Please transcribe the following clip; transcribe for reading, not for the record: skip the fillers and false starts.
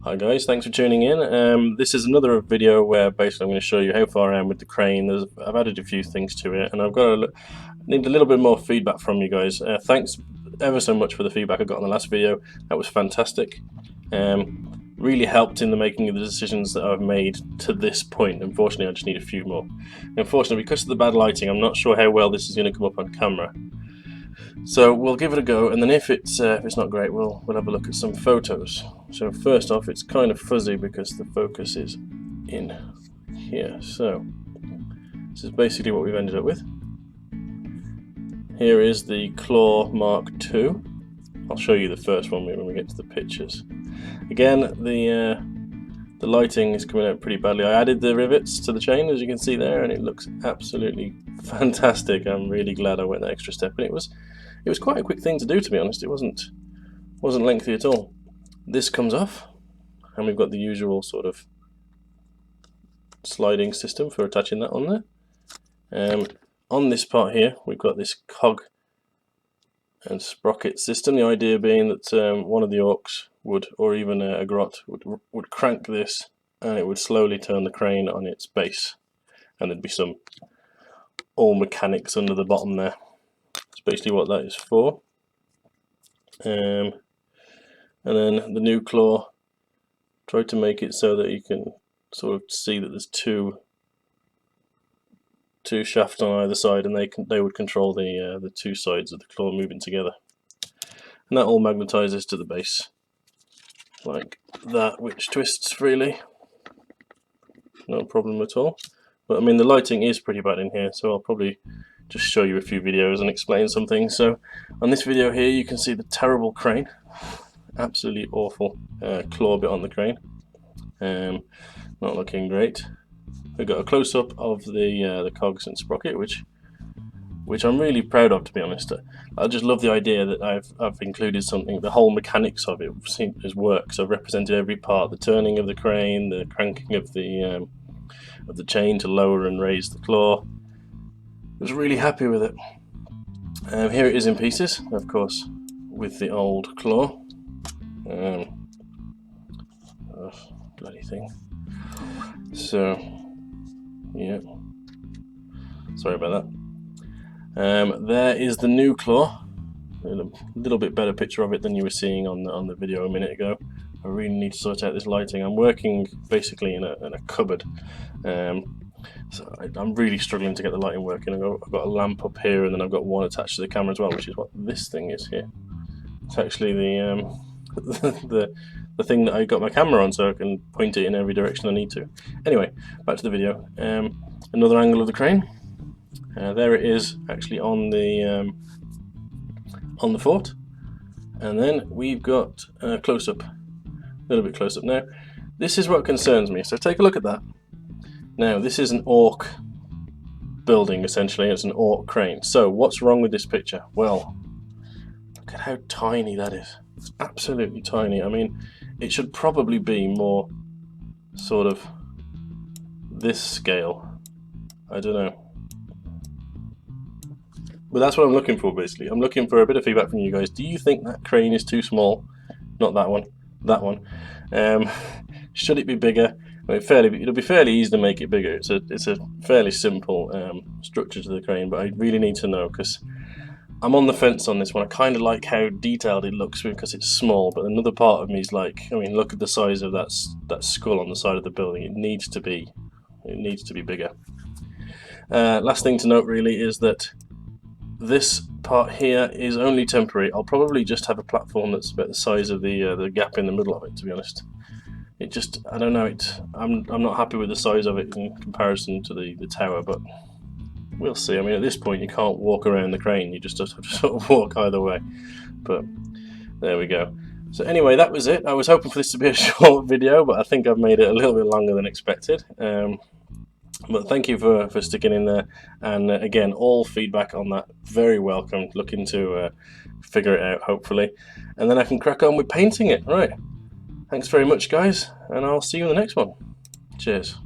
Hi guys, thanks for tuning in. This is another video where basically I'm going to show you how far I am with the crane. I've added a few things to it, and need a little bit more feedback from you guys. Thanks ever so much for the feedback I got on the last video. That was fantastic. Really helped in the making of the decisions that I've made to this point. Unfortunately, I just need a few more. Unfortunately, because of the bad lighting, I'm not sure how well this is going to come up on camera. So we'll give it a go, and then if it's not great, we'll have a look at some photos. So first off, it's kind of fuzzy because the focus is in here. So this is basically what we've ended up with. Here is the Claw Mark II. I'll show you the first one when we get to the pictures. Again, the lighting is coming out pretty badly. I added the rivets to the chain, as you can see there, and it looks absolutely fantastic. I'm really glad I went that extra step, and it was quite a quick thing to do, to be honest. It wasn't lengthy at all. This comes off, and we've got the usual sort of sliding system for attaching that on there. On this part here, we've got this cog and sprocket system. The idea being that one of the orks would, or even a grot, would crank this, and it would slowly turn the crane on its base, and there'd be some all mechanics under the bottom there. That's basically what that is for. And then the new claw tried to make it so that you can sort of see that there's two shafts on either side, and they would control the two sides of the claw moving together. And that all magnetizes to the base like that, which twists freely, no problem at all. But I mean, the lighting is pretty bad in here, so I'll probably just show you a few videos and explain some things. So on this video here, you can see the terrible crane, absolutely awful claw bit on the crane, not looking great. We've got a close-up of the cogs and sprocket, which I'm really proud of, to be honest. I just love the idea that I've included something, the whole mechanics of it has worked. So I've represented every part, the turning of the crane, the cranking of the chain to lower and raise the claw. I was really happy with it. Here it is in pieces, of course, with the old claw. Bloody thing. So, yeah. Sorry about that. There is the new claw. A little bit better picture of it than you were seeing on the video a minute ago. I really need to sort out this lighting. I'm working basically in a cupboard. So I'm really struggling to get the lighting working. I've got a lamp up here, and then I've got one attached to the camera as well, which is what this thing is here. It's actually the thing that I got my camera on, so I can point it in every direction I need to. Anyway, back to the video. Another angle of the crane. There it is, actually on the fort, and then we've got a close-up, a little bit close-up now. This is what concerns me. So take a look at that. Now, this is an ork building, essentially. It's an ork crane. So what's wrong with this picture? Well, look at how tiny that is. It's absolutely tiny. I mean, it should probably be more sort of this scale. I don't know. But that's what I'm looking for, basically. I'm looking for a bit of feedback from you guys. Do you think that crane is too small? Not that one. That one. Should it be bigger? I mean, it'll be fairly easy to make it bigger. It's a fairly simple structure to the crane, but I really need to know, because I'm on the fence on this one. I kind of like how detailed it looks because it's small, but another part of me is like, I mean, look at the size of that skull on the side of the building. It needs to be bigger. Last thing to note really is that this part here is only temporary. I'll probably just have a platform that's about the size of the gap in the middle of it, to be honest. It just, I don't know, I'm not happy with the size of it in comparison to the tower, but we'll see. I mean, at this point you can't walk around the crane, you just have to sort of walk either way. But there we go. So anyway, that was it. I was hoping for this to be a short video, but I think I've made it a little bit longer than expected. But thank you for sticking in there, and again, all feedback on that very welcome. Looking to figure it out, hopefully, and then I can crack on with painting it. Right, thanks very much guys, and I'll see you in the next one. Cheers.